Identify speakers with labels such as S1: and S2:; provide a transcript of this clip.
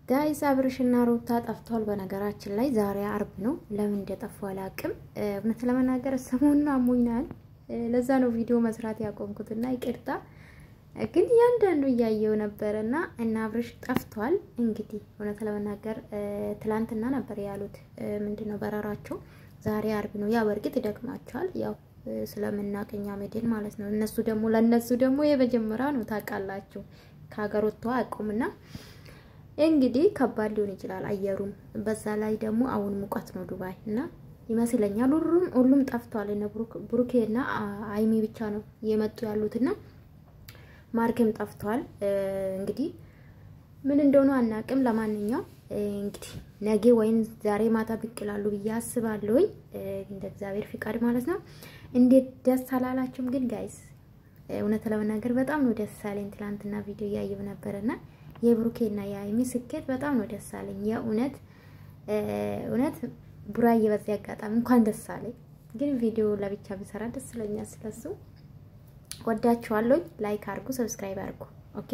S1: ጋይስ አብርሽና ሩታ ጠፍቷል በነገራችን ላይ ዛሬ አርብ ነው ለምን እንደጠፋው አላቅም እውነት ለመናገር ሰሞኑን አሞኛል ለዛ ነው ቪዲዮ መስራት ያቆምኩትና ይቅርታ ግን ያንዳንዱ ያያየው ነበርና እና አብርሽ ጠፍቷል እንግዲህ እውነት ለመናገር ትላንትና ነበር ያሉት ምንድነው በራራቸው ዛሬ አርብ ነው ያ ወርቂት ይደግማቸዋል ያው ስለምናቀኛ መደን ማለት ነው እነሱ ደግሞ ለነሱ ደግሞ የመጀመሪያ ነው ታቃላችሁ ከሀገር ወጥተው አቆምና እንግዲህ ከባድ ሊሆን ይችላል አየሩም በዛ ላይ ደግሞ አሁን ሙቀት ነው ዱባይ እና ይመስለኛል ሁሉም ጠፍቷል እና ብሩኬና አይሚ ብቻ ነው የመጡ ያሉትና ማርክም ጠፍቷል እንግዲህ ምን እንደሆነ አናቅም ለማንኛው እንግዲህ ነገ ወይን ዛሬ ማታ ብቅላሉ በያስባለሁ እንደ እግዚአብሔር ፍቃድ ማለት ነው እንዴት ደስ አላላችሁም ግን ጋይስ እውነት ለመናገር በጣም ነው ደስ አለኝ ትላንትና ቪዲዮ ያየው ነበርና የብሩኬና የአይሚ ስኬት በጣም ነው ደስ አለኝ እውነት ቡራዬ በዚህ አጋጣሚ እንኳን ደስ አለኝ ግን ቪዲዮ ለብቻ ብሰራ ደስ ይለኛል ስለሱ ወዳችኋለሁ ላይክ አድርጉ ሰብስክራይብ አድርጉ ኦኬ